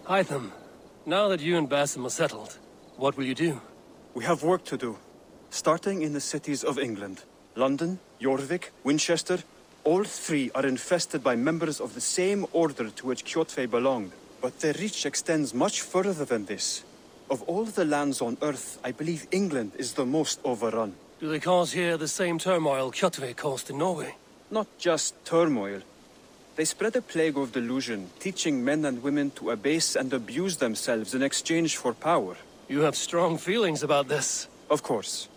Hytham, now that you and Basim are settled, what will you do? We have work to do, starting in the cities of England. London, Jorvik, Winchester, all three are infested by members of the same order to which Kjotve belonged. But their reach extends much further than this. Of all the lands on Earth, I believe England is the most overrun. Do they cause here the same turmoil Kjotve caused in Norway? Not just turmoil. They spread a plague of delusion, teaching men and women to abase and abuse themselves in exchange for power. You have strong feelings about this. Of course.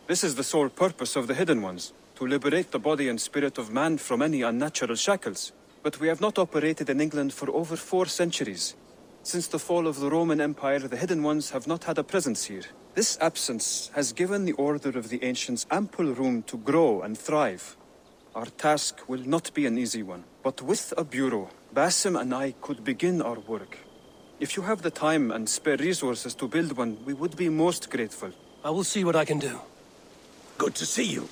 This is the sole purpose of the Hidden Ones, to liberate the body and spirit of man from any unnatural shackles. But we have not operated in England for over 4 centuries. Since the fall of the Roman Empire, the Hidden Ones have not had a presence here. This absence has given the Order of the Ancients ample room to grow and thrive. Our task will not be an easy one, but with a bureau, Basim and I could begin our work. If you have the time and spare resources to build one, we would be most grateful. I will see what I can do. Good to see you.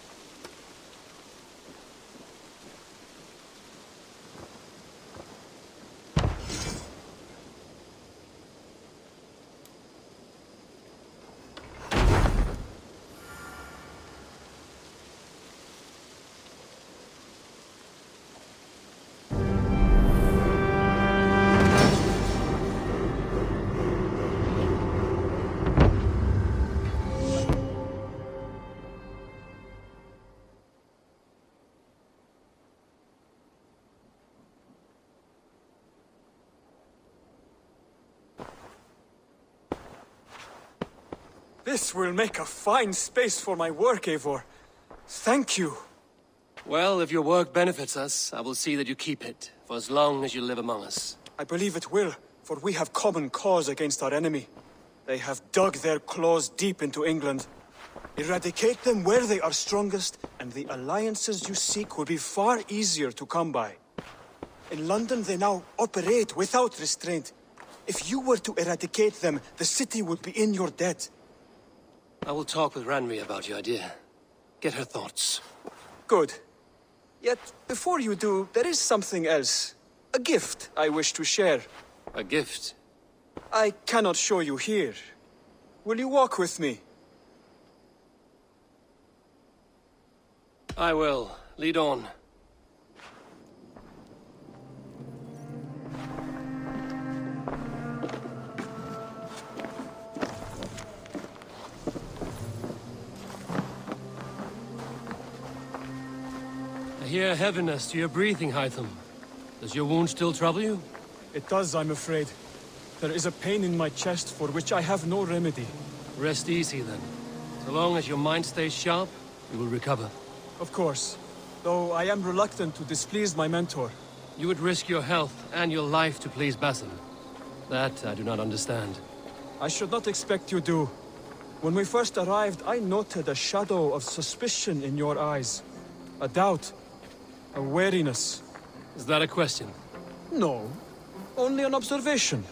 This will make a fine space for my work, Eivor. Thank you. Well, if your work benefits us, I will see that you keep it, for as long as you live among us. I believe it will, for we have common cause against our enemy. They have dug their claws deep into England. Eradicate them where they are strongest, and the alliances you seek will be far easier to come by. In London, they now operate without restraint. If you were to eradicate them, the city would be in your debt. I will talk with Ranvi about your idea. Get her thoughts. Good. Yet, before you do, there is something else. A gift I wish to share. A gift? I cannot show you here. Will you walk with me? I will. Lead on. I hear heaviness to your breathing, Hytham. Does your wound still trouble you? It does, I'm afraid. There is a pain in my chest for which I have no remedy. Rest easy, then. So long as your mind stays sharp, you will recover. Of course. Though I am reluctant to displease my mentor. You would risk your health and your life to please Basim. That I do not understand. I should not expect you do. When we first arrived, I noted a shadow of suspicion in your eyes. A doubt. A wariness. Is that a question? No. Only an observation.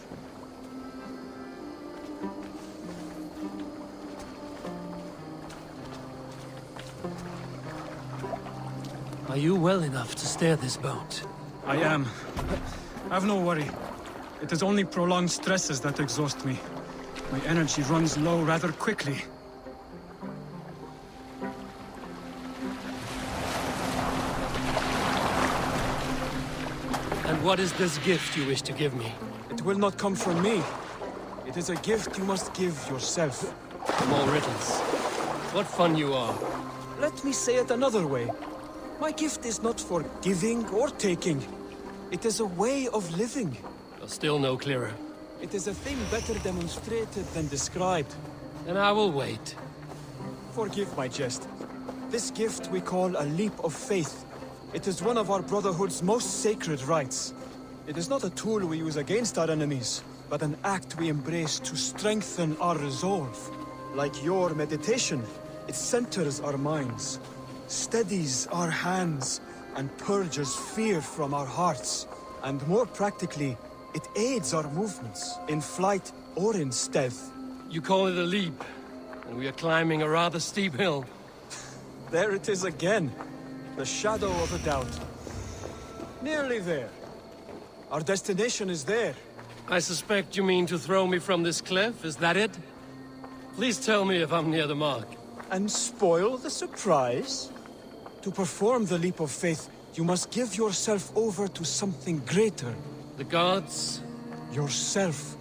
Are you well enough to steer this boat? I am. Have no worry. It is only prolonged stresses that exhaust me. My energy runs low rather quickly. And what is this gift you wish to give me? It will not come from me. It is a gift you must give yourself. More riddles. What fun you are. Let me say it another way. My gift is not for giving or taking. It is a way of living. You're still no clearer. It is a thing better demonstrated than described. Then I will wait. Forgive my jest. This gift we call a leap of faith. It is one of our Brotherhood's most sacred rites. It is not a tool we use against our enemies, but an act we embrace to strengthen our resolve. Like your meditation, it centers our minds, steadies our hands, and purges fear from our hearts. And more practically, it aids our movements, in flight or in stealth. You call it a leap, and we are climbing a rather steep hill. There it is again. The shadow of a doubt. Nearly there. Our destination is there. I suspect you mean to throw me from this cliff, is that it? Please tell me if I'm near the mark. And spoil the surprise? To perform the leap of faith, you must give yourself over to something greater. The gods? Yourself.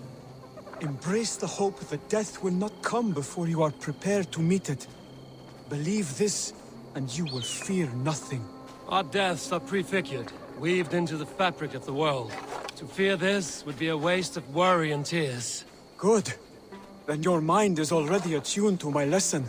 Embrace the hope that death will not come before you are prepared to meet it. Believe this, and you will fear nothing. Our deaths are prefigured, weaved into the fabric of the world. To fear this would be a waste of worry and tears. Good. Then your mind is already attuned to my lesson.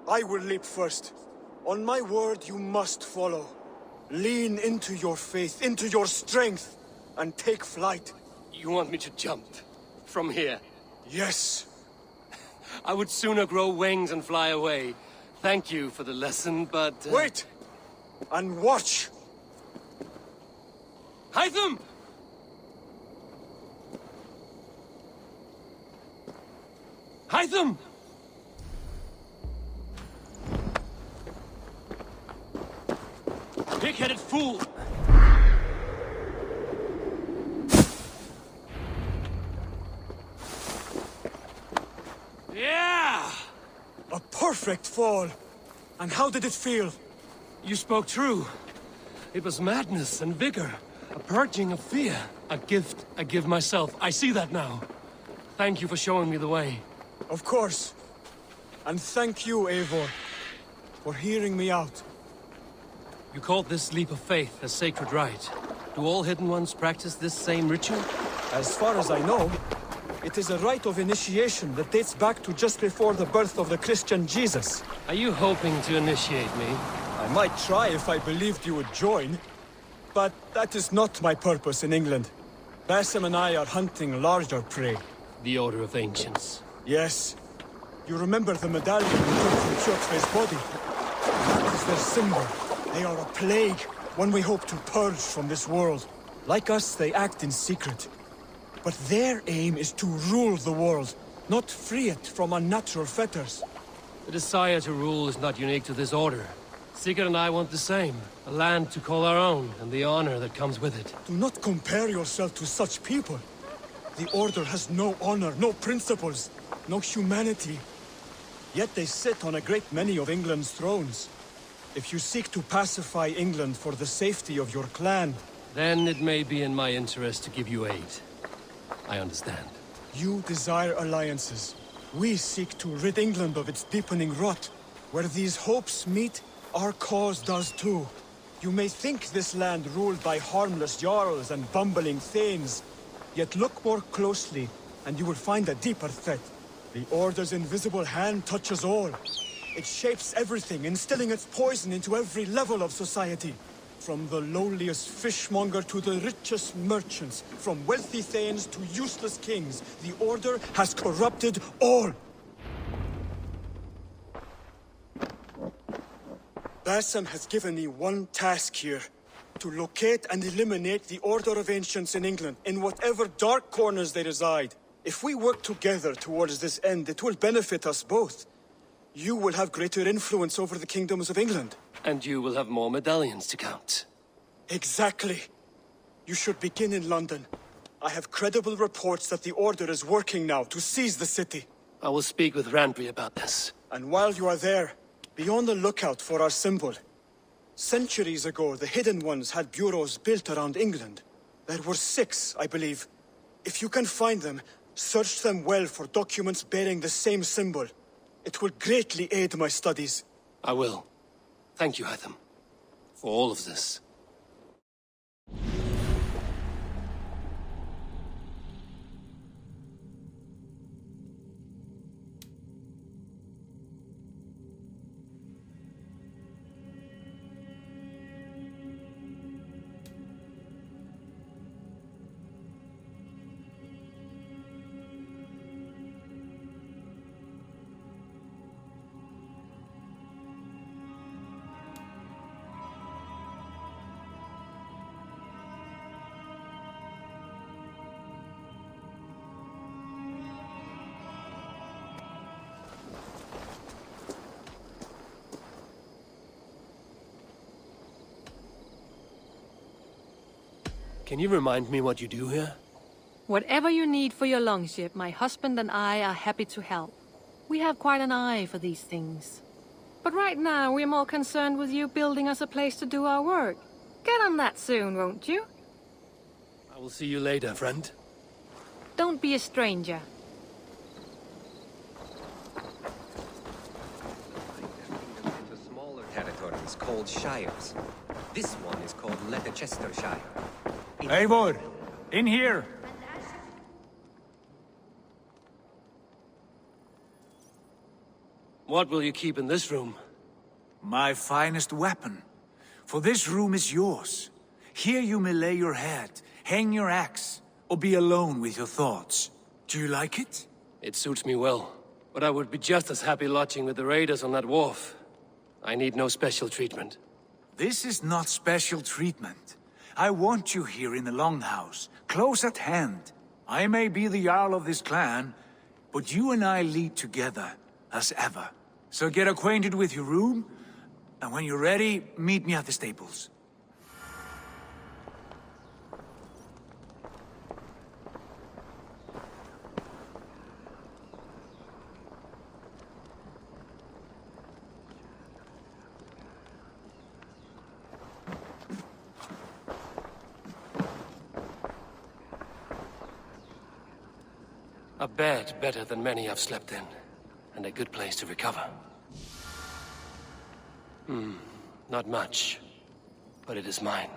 I will leap first. On my word, you must follow. Lean into your faith, into your strength, and take flight. You want me to jump? From here? Yes. I would sooner grow wings and fly away. Thank you for the lesson, but... Wait! And watch! Hytham! Hytham! Pig-headed fool! Yeah! A perfect fall! And how did it feel? You spoke true. It was madness and vigor. A purging of fear. A gift I give myself. I see that now. Thank you for showing me the way. Of course. And thank you, Eivor, for hearing me out. You called this leap of faith a sacred rite. Do all Hidden Ones practice this same ritual? As far as I know, it is a rite of initiation that dates back to just before the birth of the Christian Jesus. Are you hoping to initiate me? I might try if I believed you would join. But that is not my purpose in England. Basim and I are hunting larger prey. The Order of Ancients. Yes. You remember the medallion we took from Kjotve's body? That is their symbol. They are a plague, one we hope to purge from this world. Like us, they act in secret. But their aim is to rule the world, not free it from unnatural fetters. The desire to rule is not unique to this order. Sigurd and I want the same. A land to call our own, and the honor that comes with it. Do not compare yourself to such people. The Order has no honor, no principles, no humanity. Yet they sit on a great many of England's thrones. If you seek to pacify England for the safety of your clan... Then it may be in my interest to give you aid. I understand. You desire alliances. We seek to rid England of its deepening rot. Where these hopes meet, our cause does too. You may think this land ruled by harmless jarls and bumbling thanes. Yet look more closely, and you will find a deeper threat. The Order's invisible hand touches all. It shapes everything, instilling its poison into every level of society. From the lowliest fishmonger to the richest merchants, from wealthy thanes to useless kings, the Order has corrupted all. Basim has given me one task here. To locate and eliminate the Order of Ancients in England, in whatever dark corners they reside. If we work together towards this end, it will benefit us both. You will have greater influence over the kingdoms of England. And you will have more medallions to count. Exactly. You should begin in London. I have credible reports that the Order is working now to seize the city. I will speak with Randbury about this. And while you are there, be on the lookout for our symbol. Centuries ago, the Hidden Ones had bureaus built around England. There were 6, I believe. If you can find them, search them well for documents bearing the same symbol. It will greatly aid my studies. I will. Thank you, Hytham, for all of this. Can you remind me what you do here? Whatever you need for your longship, my husband and I are happy to help. We have quite an eye for these things. But right now, we're more concerned with you building us a place to do our work. Get on that soon, won't you? I will see you later, friend. Don't be a stranger. Into smaller territories called shires. This one is called Leicestershire. Eivor! In here! What will you keep in this room? My finest weapon. For this room is yours. Here you may lay your head, hang your axe, or be alone with your thoughts. Do you like it? It suits me well. But I would be just as happy lodging with the raiders on that wharf. I need no special treatment. This is not special treatment. I want you here in the Longhouse, close at hand. I may be the Jarl of this clan, but you and I lead together, as ever. So get acquainted with your room, and when you're ready, meet me at the stables. A bed better than many I've slept in, and a good place to recover. Not much, but it is mine.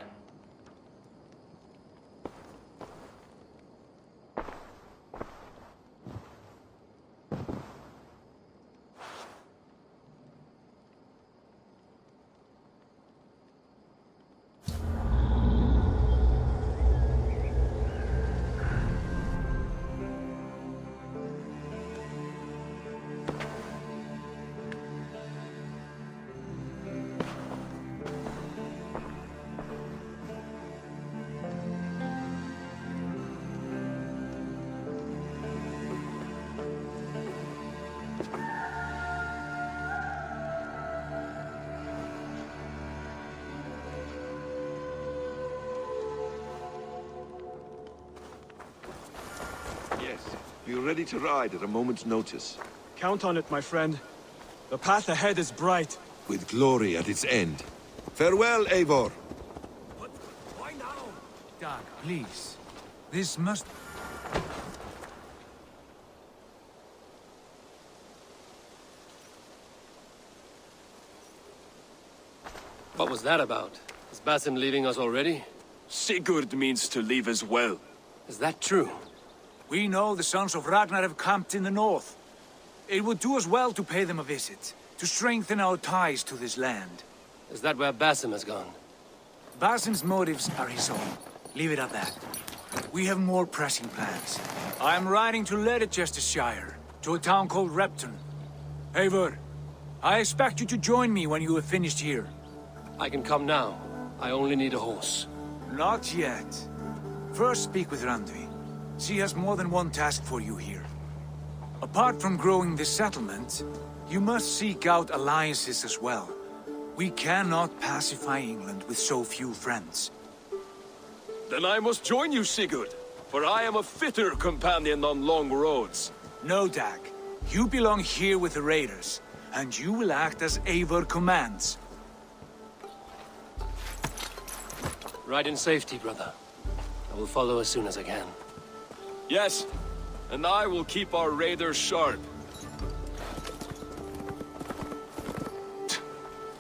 Yes, be ready to ride at a moment's notice. Count on it, my friend. The path ahead is bright. With glory at its end. Farewell, Eivor. Why now? Dag, please. This must... What was that about? Is Basim leaving us already? Sigurd means to leave as well. Is that true? We know the sons of Ragnar have camped in the north. It would do us well to pay them a visit, to strengthen our ties to this land. Is that where Basim has gone? Basim's motives are his own. Leave it at that. We have more pressing plans. I am riding to Leicestershire, to a town called Repton. Eivor, I expect you to join me when you have finished here. I can come now. I only need a horse. Not yet. First speak with Randvi. She has more than one task for you here. Apart from growing this settlement, you must seek out alliances as well. We cannot pacify England with so few friends. Then I must join you, Sigurd, for I am a fitter companion on long roads. No, Dag. You belong here with the raiders, and you will act as Eivor commands. Ride in safety, brother. I will follow as soon as I can. Yes, and I will keep our raiders sharp.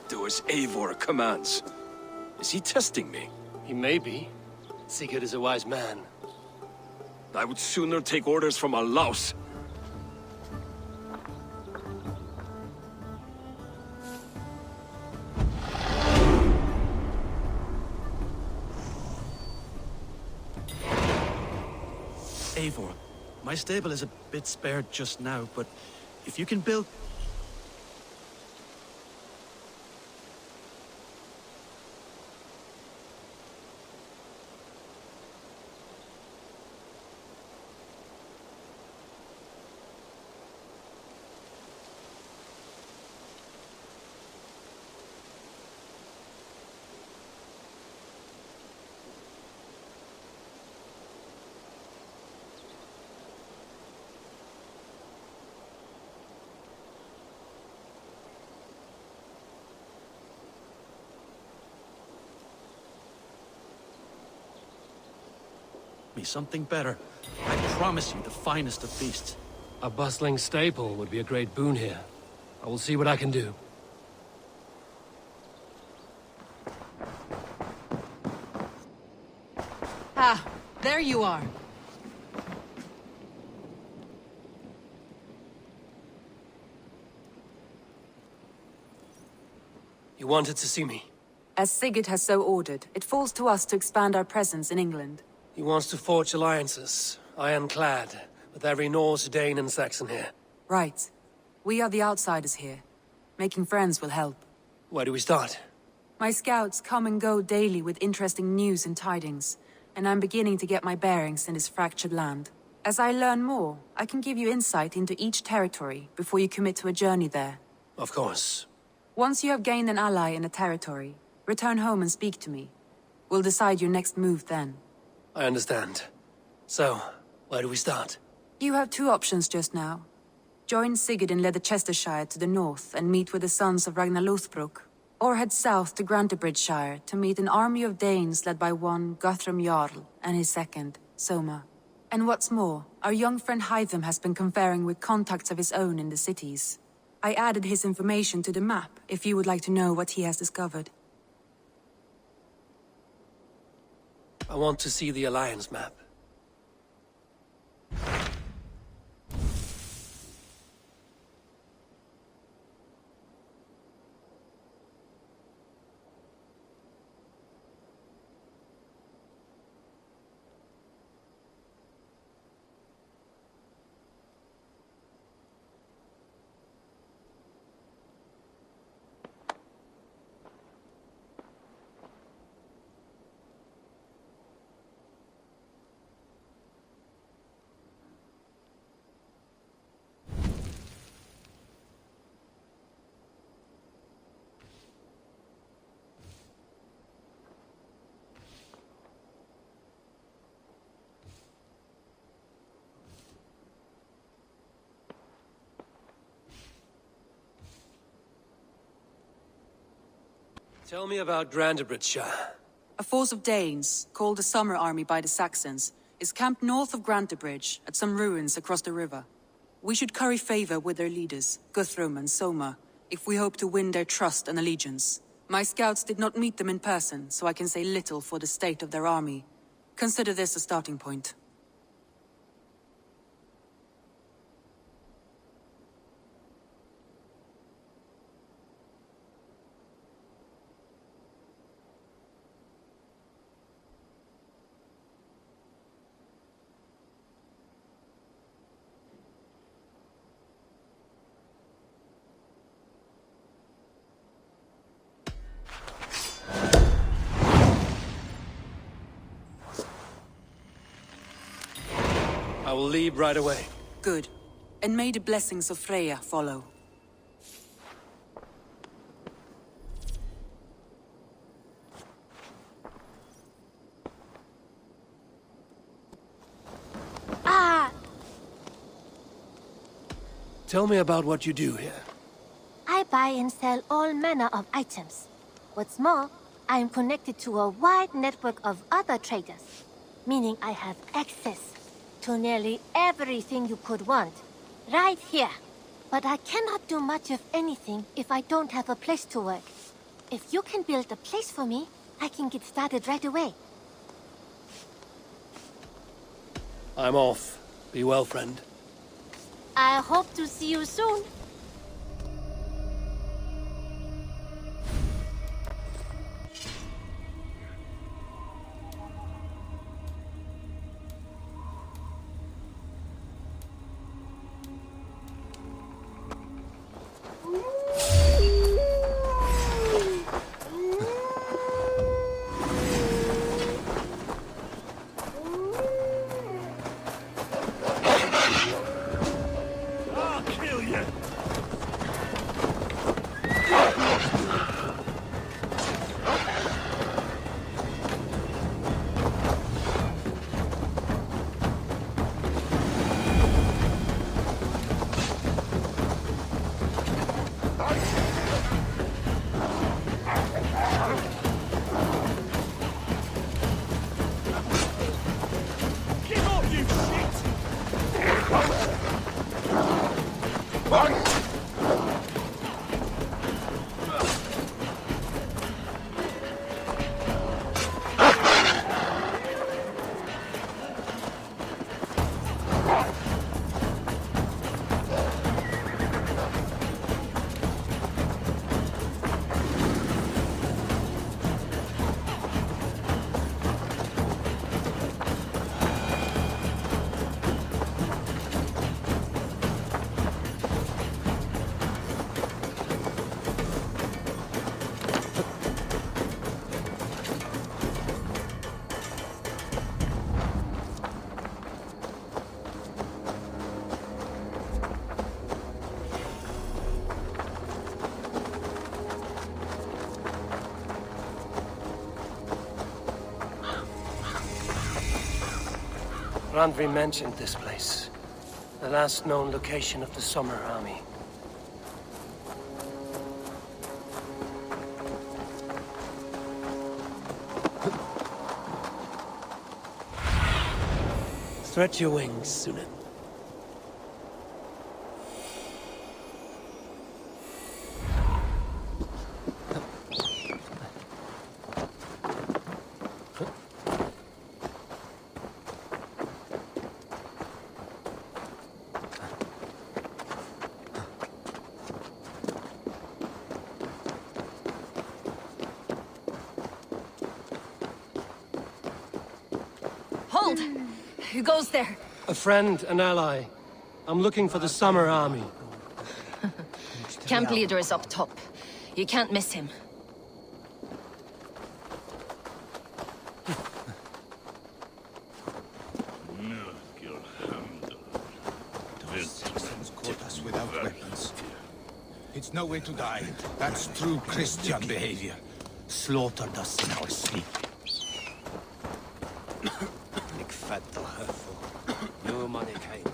Do as Eivor commands. Is he testing me? He may be. Sigurd is a wise man. I would sooner take orders from a louse. Eivor, my stable is a bit spared just now, but if you can build... me something better. I promise you the finest of feasts. A bustling staple would be a great boon here. I will see what I can do. Ah, there you are. You wanted to see me? As Sigurd has so ordered, it falls to us to expand our presence in England. He wants to forge alliances, ironclad, with every Norse, Dane, and Saxon here. Right. We are the outsiders here. Making friends will help. Where do we start? My scouts come and go daily with interesting news and tidings, and I'm beginning to get my bearings in this fractured land. As I learn more, I can give you insight into each territory before you commit to a journey there. Of course. Once you have gained an ally in a territory, return home and speak to me. We'll decide your next move then. I understand. So, where do we start? You have two options just now. Join Sigurd in Leicestershire to the north and meet with the sons of Ragnar Lothbrok, or head south to Grantebridgeshire to meet an army of Danes led by one Guthrum Jarl and his second, Soma. And what's more, our young friend Hytham has been conferring with contacts of his own in the cities. I added his information to the map if you would like to know what he has discovered. I want to see the Alliance map. Tell me about Grantebridgeshire. A force of Danes, called the Summer Army by the Saxons, is camped north of Grantebridge at some ruins across the river. We should curry favor with their leaders, Guthrum and Soma, if we hope to win their trust and allegiance. My scouts did not meet them in person, so I can say little for the state of their army. Consider this a starting point. I will leave right away. Good. And may the blessings of Freya follow. Tell me about what you do here. I buy and sell all manner of items. What's more, I am connected to a wide network of other traders, meaning I have access to nearly everything you could want, right here. But I cannot do much of anything if I don't have a place to work. If you can build a place for me, I can get started right away. I'm off. Be well, friend. I hope to see you soon. Randvi mentioned this place. The last known location of the Summer Army. Stretch your wings, Sunan. Hold! Who goes there? A friend, an ally. I'm looking for the Summer Army. Camp leader is up top. You can't miss him. Saxons caught us without weapons. It's no way to die. That's true Christian behavior. Slaughtered us in our sleep. No money came.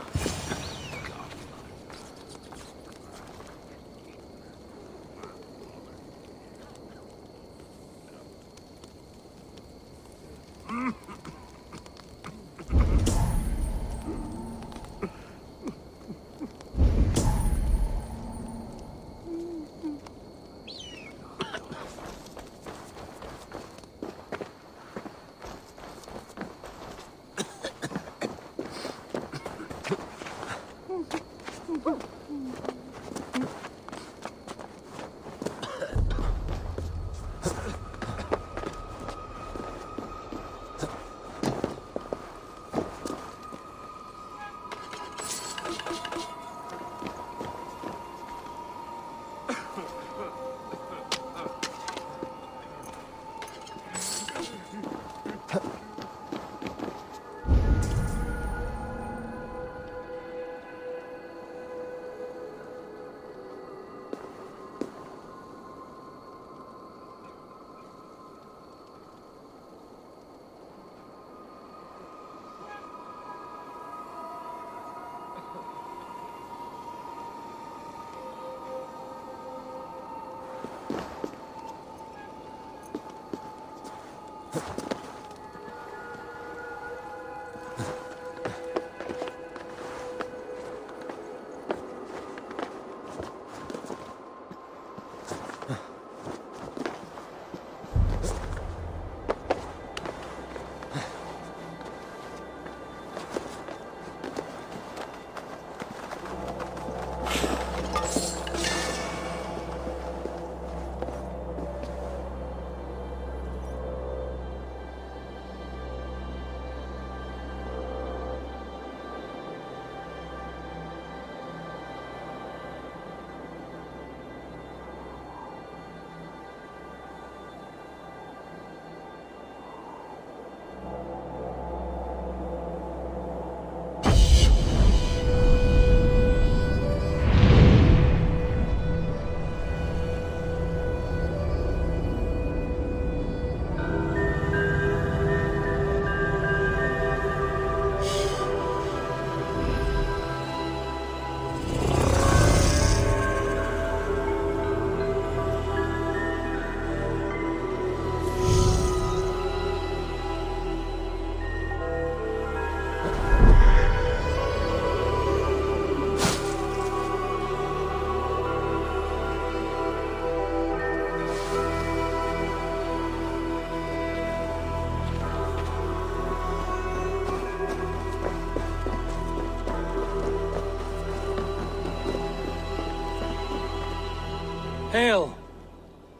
Hail!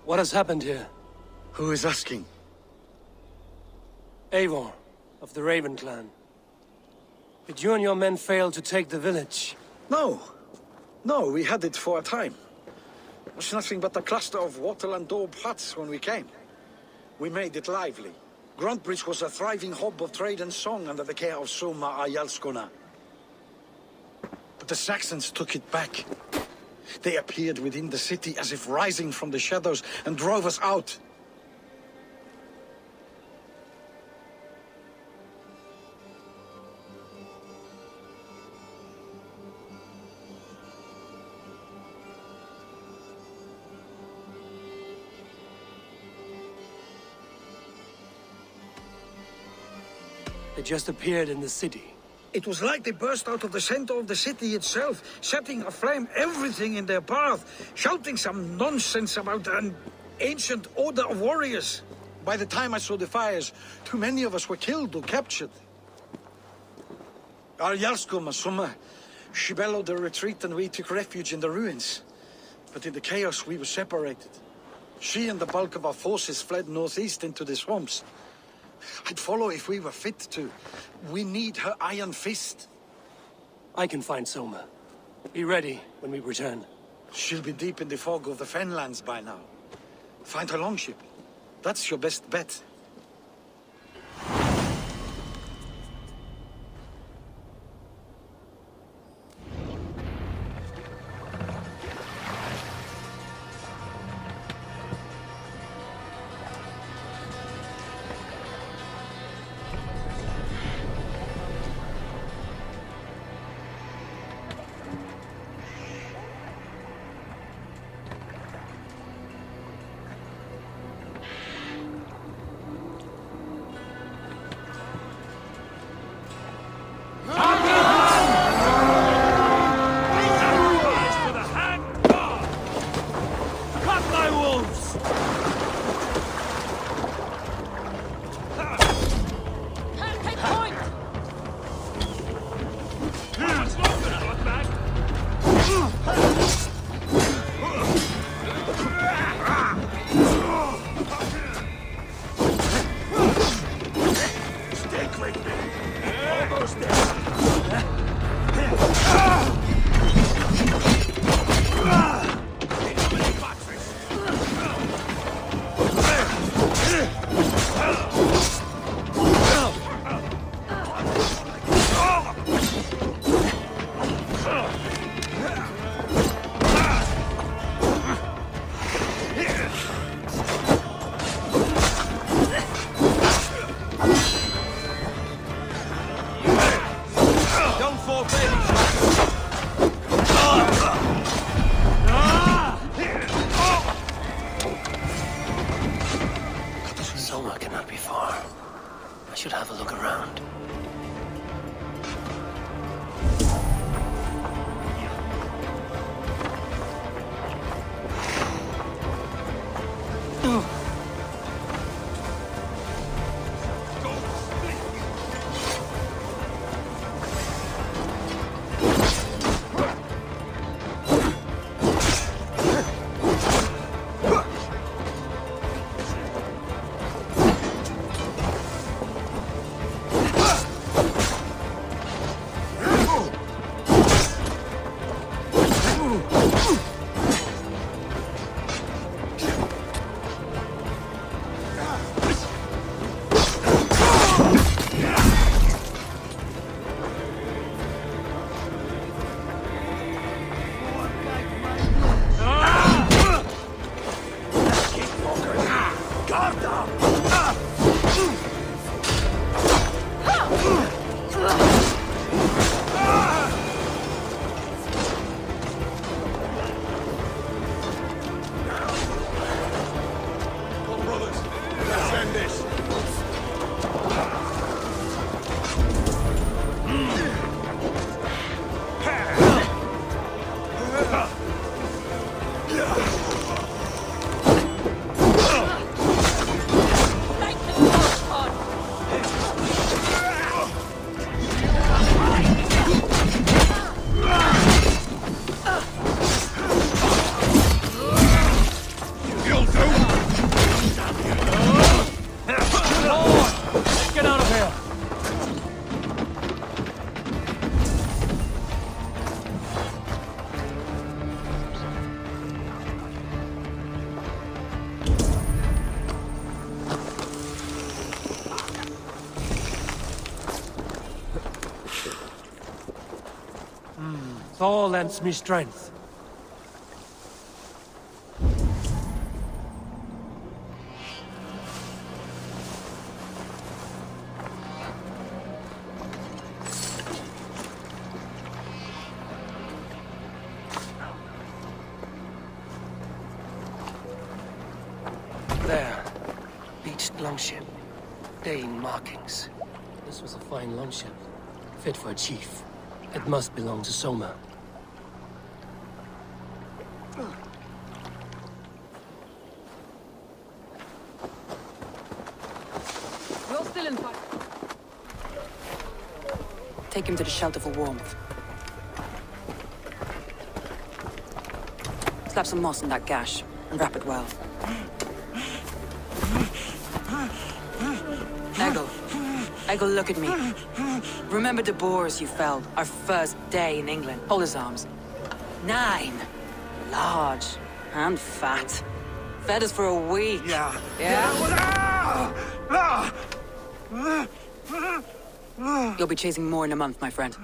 What has happened here? Who is asking? Eivor, of the Raven clan. Did you and your men fail to take the village? No. No, we had it for a time. It was nothing but a cluster of wattle and daub huts when we came. We made it lively. Gruntbridge was a thriving hub of trade and song under the care of Soma Ayalskona. But the Saxons took it back. They appeared within the city as if rising from the shadows and drove us out. just appeared in the city. It was like they burst out of the center of the city itself, setting aflame everything in their path, shouting some nonsense about an ancient order of warriors. By the time I saw the fires, too many of us were killed or captured. Our Yarskum, Soma, she bellowed a retreat and we took refuge in the ruins. But in the chaos, we were separated. She and the bulk of our forces fled northeast into the swamps. I'd follow if we were fit to. We need her iron fist. I can find Soma. Be ready when we return. She'll be deep in the fog of the Fenlands by now. Find her longship. That's your best bet. Soma cannot be far. I should have a look around. Thor lends me strength. There. Beached longship. Dane markings. The This was a fine longship, fit for a chief. It must belong to Soma. You're still in fight. Take him to the shelter for warmth. Slap some moss in that gash, and wrap it well. Eggle, look at me. Remember the boars you felled, our first day in England? Hold his arms. 9. Large and fat. Fed us for a week. Yeah. You'll be chasing more in a month, my friend.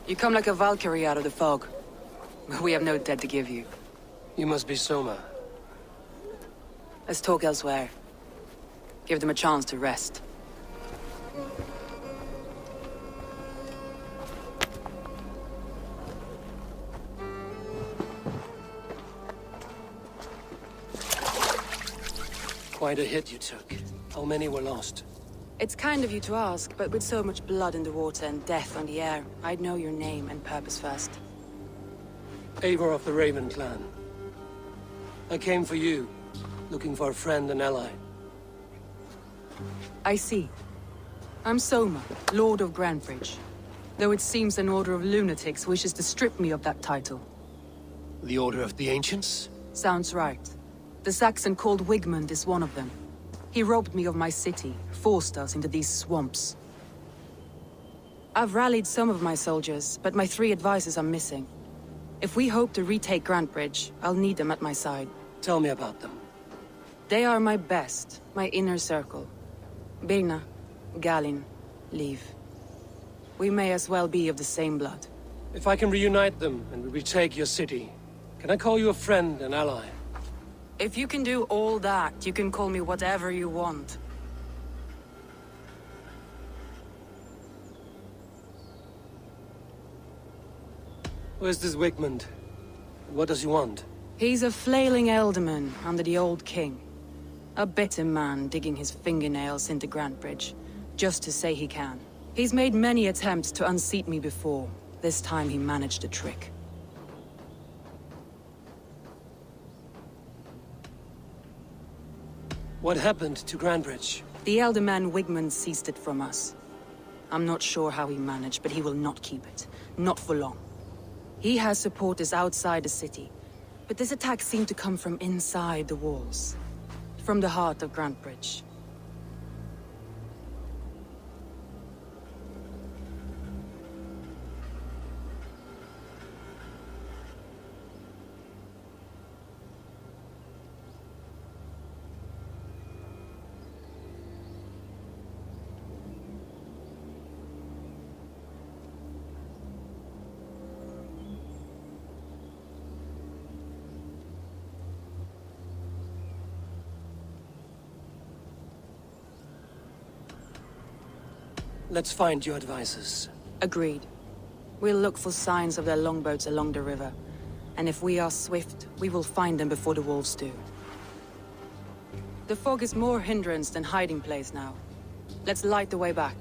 You come like a Valkyrie out of the fog. We have no dead to give you. You must be Soma. Let's talk elsewhere. Give them a chance to rest. Quite a hit you took. How many were lost? It's kind of you to ask, but with so much blood in the water and death on the air, I'd know your name and purpose first. Eivor of the Raven clan. I came for you, looking for a friend and ally. I see. I'm Soma, Lord of Grantebridge. Though it seems an order of lunatics wishes to strip me of that title. The Order of the Ancients? Sounds right. The Saxon called Wigmund is one of them. He robbed me of my city, forced us into these swamps. I've rallied some of my soldiers, but my 3 advisors are missing. If we hope to retake Grantebridge, I'll need them at my side. Tell me about them. They are my best, my inner circle. Birna, Galin, Liv. We may as well be of the same blood. If I can reunite them and retake your city, can I call you a friend and ally? If you can do all that, you can call me whatever you want. Where's this Wigmund? What does he want? He's a flailing elderman under the old king. A bitter man digging his fingernails into Grantebridge, just to say he can. He's made many attempts to unseat me before. This time he managed a trick. What happened to Grantebridge? The elder man Wigmund seized it from us. I'm not sure how he managed, but he will not keep it. Not for long. He has supporters outside the city, but this attack seemed to come from inside the walls. From the heart of Grantebridge. Let's find your advisors. Agreed. We'll look for signs of their longboats along the river. And if we are swift, we will find them before the wolves do. The fog is more hindrance than hiding place now. Let's light the way back.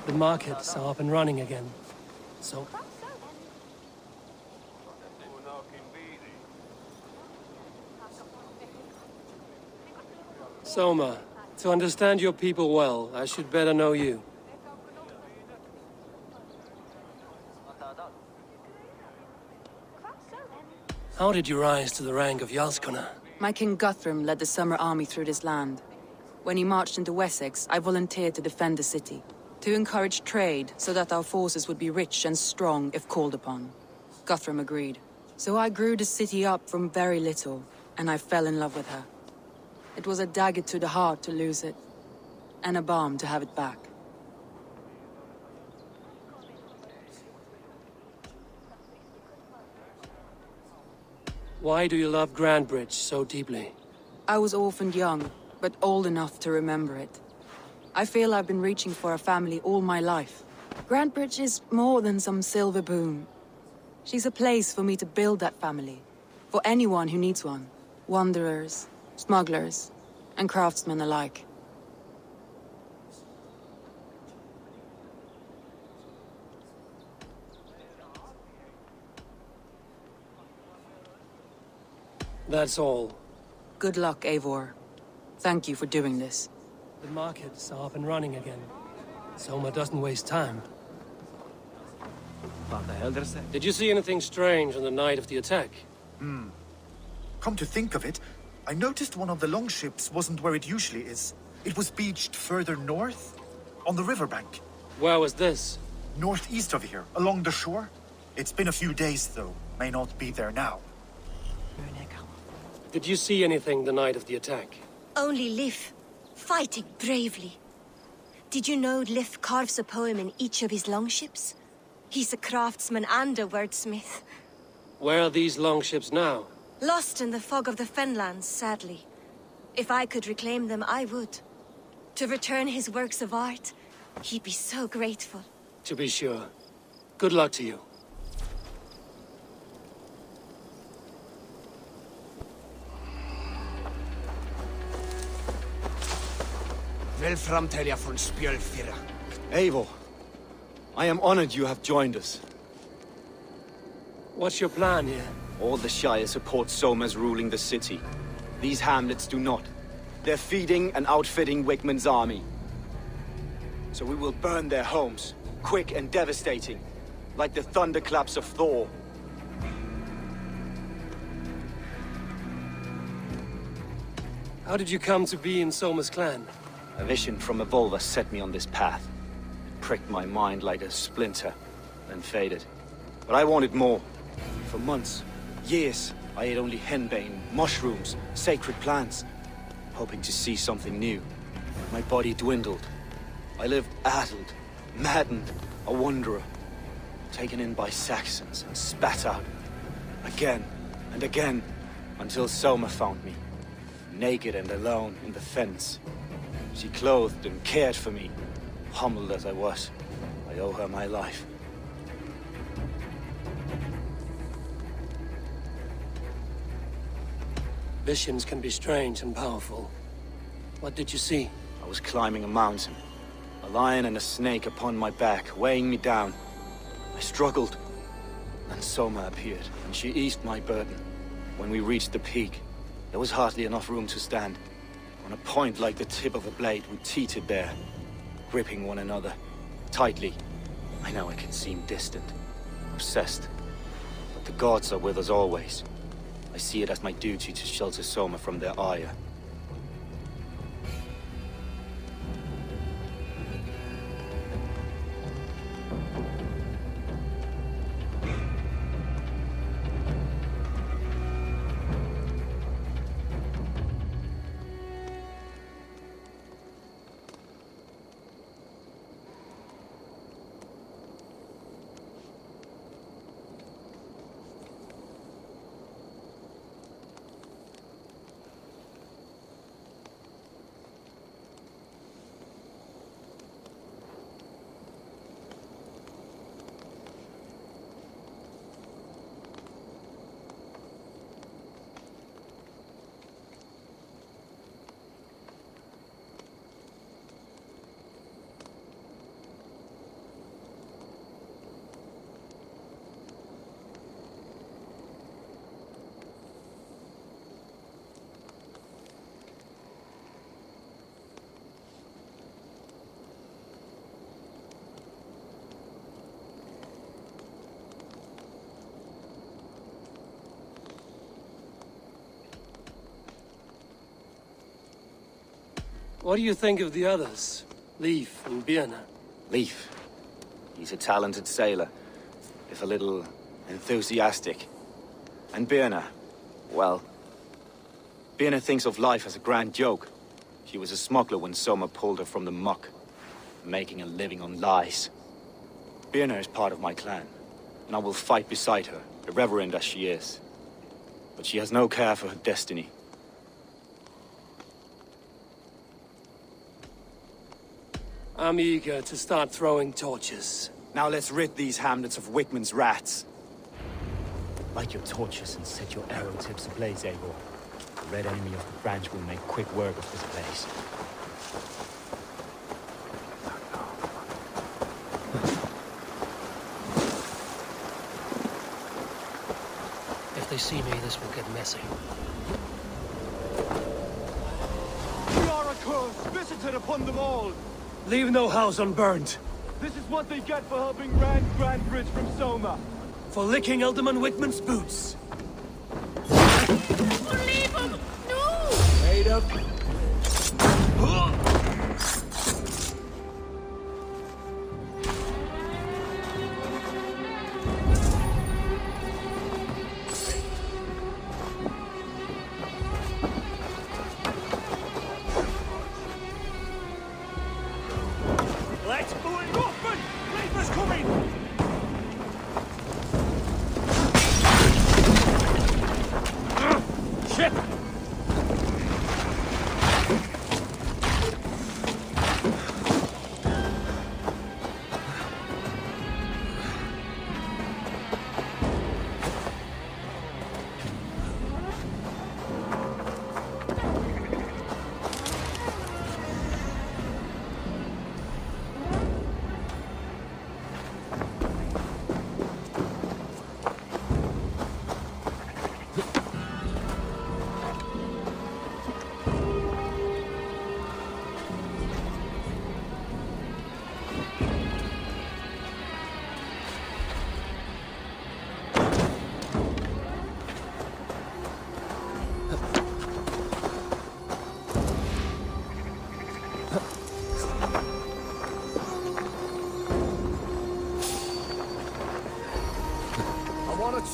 The markets are up and running again. So... Soma, to understand your people well, I should better know you. How did you rise to the rank of Jarlskona? My king Guthrum led the summer army through this land. When he marched into Wessex, I volunteered to defend the city, to encourage trade so that our forces would be rich and strong if called upon. Guthrum agreed. So I grew the city up from very little, and I fell in love with her. It was a dagger to the heart to lose it, and a balm to have it back. Why do you love Grandbridge so deeply? I was orphaned young, but old enough to remember it. I feel I've been reaching for a family all my life. Grandbridge is more than some silver boom. She's a place for me to build that family. For anyone who needs one. Wanderers, smugglers, and craftsmen alike. That's all. Good luck, Eivor. Thank you for doing this. The markets are up and running again. Soma doesn't waste time. Did you see anything strange on the night of the attack? Come to think of it, I noticed one of the longships wasn't where it usually is. It was beached further north, on the riverbank. Where was this? Northeast of here, along the shore. It's been a few days, though. May not be there now. Did you see anything the night of the attack? Only Lif, fighting bravely. Did you know Lif carves a poem in each of his longships? He's a craftsman and a wordsmith. Where are these longships now? Lost in the fog of the Fenlands, sadly. If I could reclaim them, I would. To return his works of art, he'd be so grateful. To be sure. Good luck to you. Vel framtelja från Spjölfira. Eivor, I am honored you have joined us. What's your plan here? All the Shire support Soma's ruling the city. These hamlets do not. They're feeding and outfitting Wickman's army. So we will burn their homes, quick and devastating, like the thunderclaps of Thor. How did you come to be in Soma's clan? A vision from Evolva set me on this path. It pricked my mind like a splinter, then faded. But I wanted more. For months, years, I ate only henbane, mushrooms, sacred plants, hoping to see something new. My body dwindled. I lived addled, maddened, a wanderer, taken in by Saxons and spat out. Again and again, until Soma found me, naked and alone in the fens. She clothed and cared for me. Humbled as I was, I owe her my life. Visions can be strange and powerful. What did you see? I was climbing a mountain. A lion and a snake upon my back, weighing me down. I struggled. And Soma appeared, and she eased my burden. When we reached the peak, there was hardly enough room to stand. On a point like the tip of a blade, we teetered there, gripping one another, tightly. I know it can seem distant, obsessed, but the gods are with us always. I see it as my duty to shelter Soma from their ire. What do you think of the others? Leif and Birna? Leif. He's a talented sailor, if a little enthusiastic. And Birna, well... Birna thinks of life as a grand joke. She was a smuggler when Soma pulled her from the muck, making a living on lies. Birna is part of my clan, and I will fight beside her, irreverent as she is. But she has no care for her destiny. I'm eager to start throwing torches. Now let's rid these hamlets of Wickman's rats. Light your torches and set your arrow tips ablaze, Eivor. The red enemy of the branch will make quick work of this place. If they see me, this will get messy. We are a curse visited upon them all. Leave no house unburned. This is what they get for helping Grand Bridge from Soma. For licking Alderman Wickman's boots. Leave him! No! Wait up. Let's go in, Rothman! Leif is coming! Shit!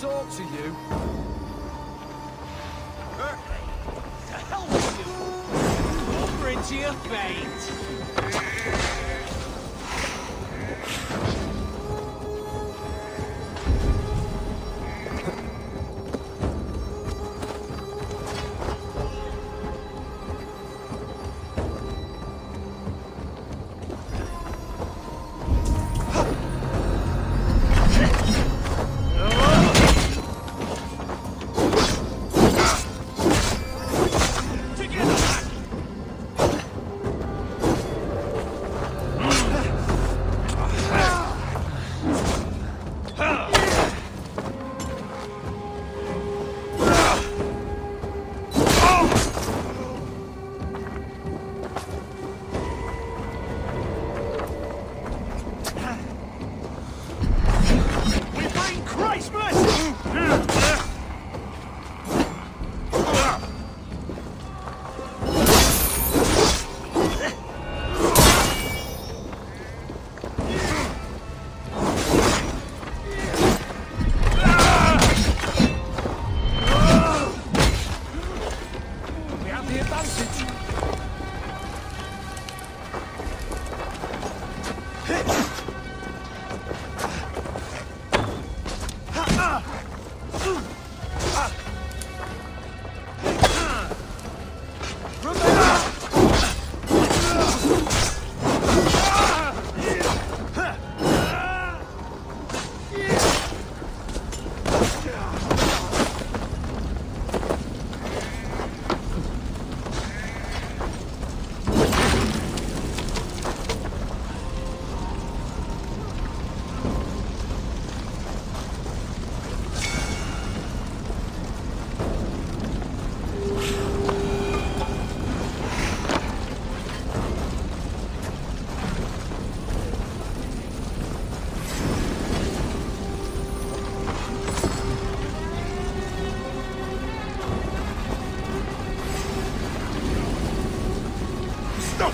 Talk to you. The hell with you! Over into your fate!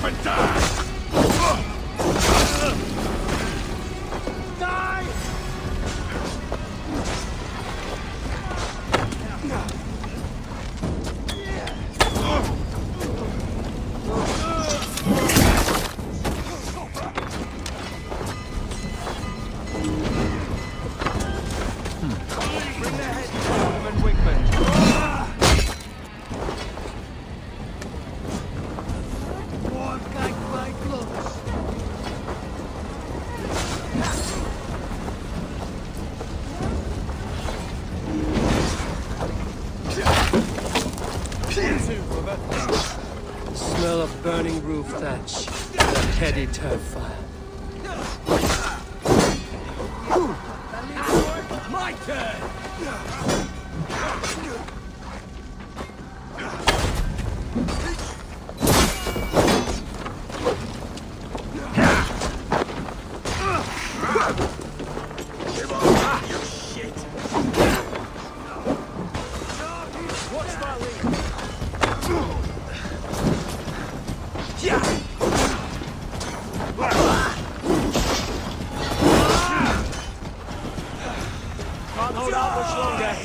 up and die! Smell of burning roof thatch. That heady turf fire. My turn! Can't hold out much longer.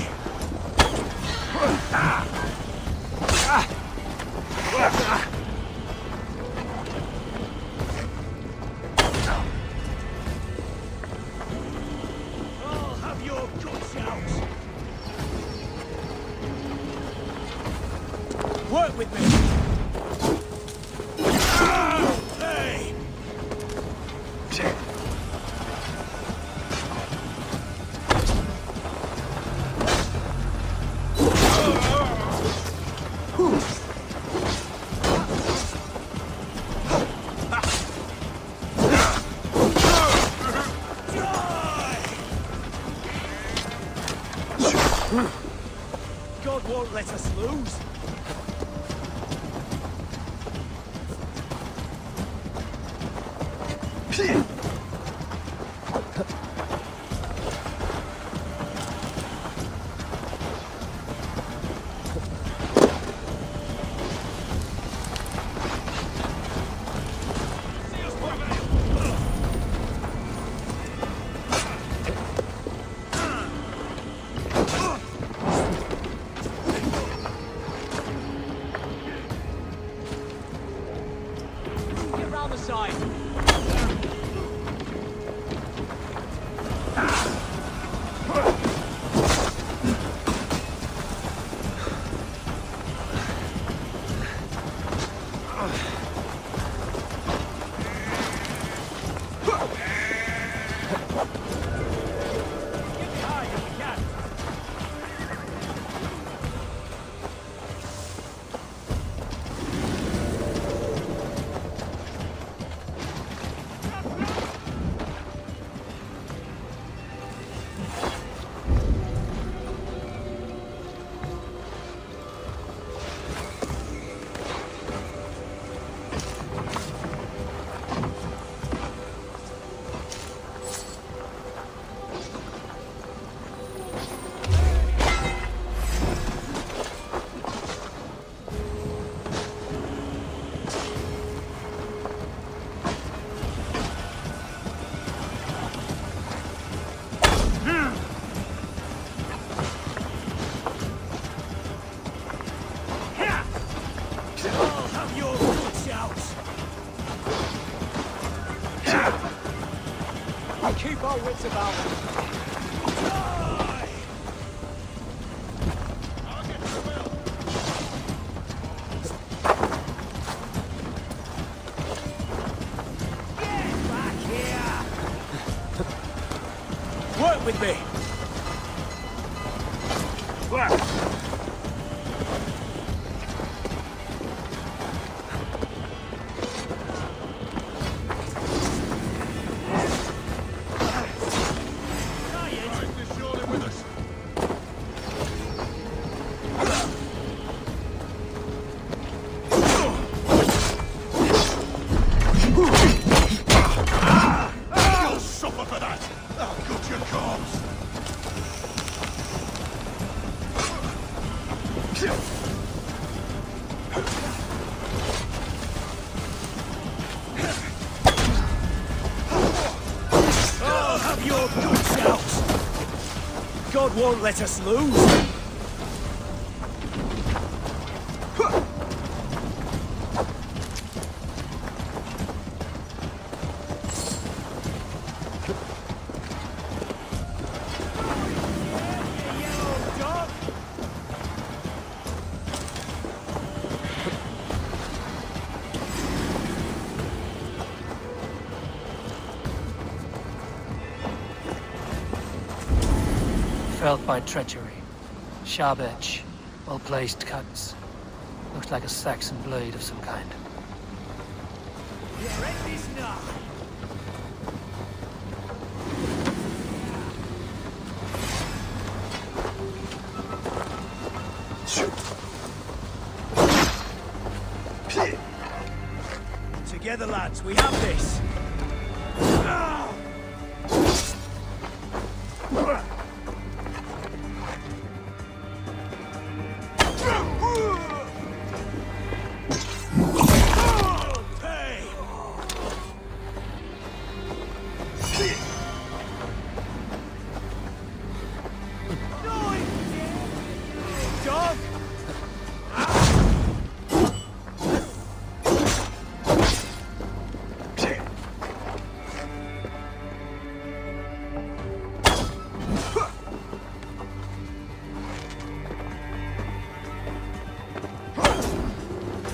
I'll have your guts out! Work with me. Hey! God won't let us lose. Get round the side. Keep our wits about us. Work with me! You'll suffer for that! I'll cut your corpse! your guts out! God won't let us lose! Felt by treachery. Sharp edge. Well-placed cuts. Looks like a Saxon blade of some kind. Together, lads, we have this!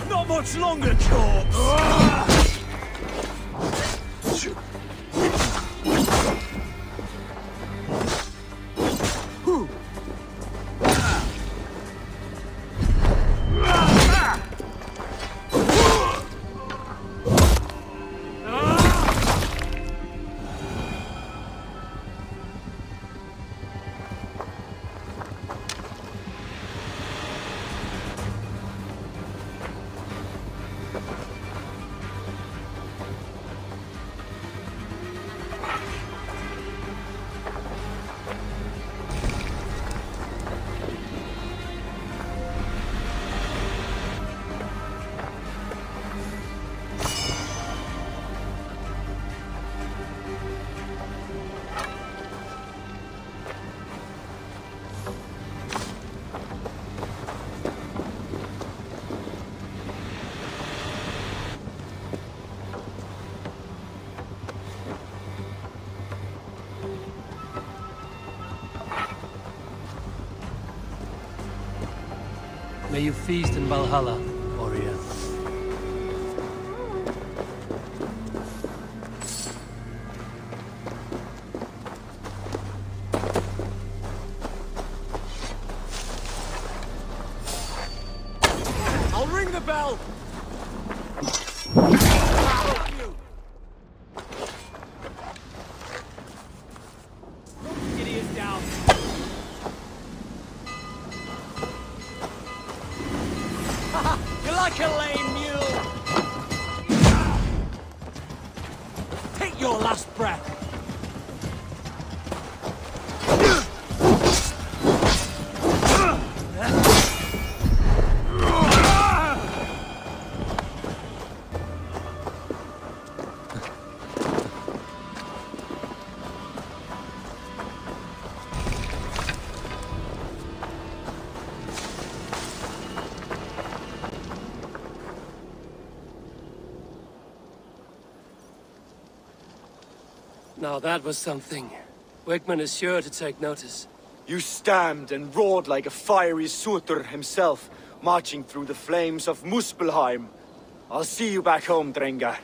Not much longer, corpse! May you feast in Valhalla, warrior. I'll ring the bell! Idiots down! You're like a lame mule! Take your last breath! Now that was something. Wickman is sure to take notice. You stamped and roared like a fiery Surtur himself, marching through the flames of Muspelheim. I'll see you back home, Drengar.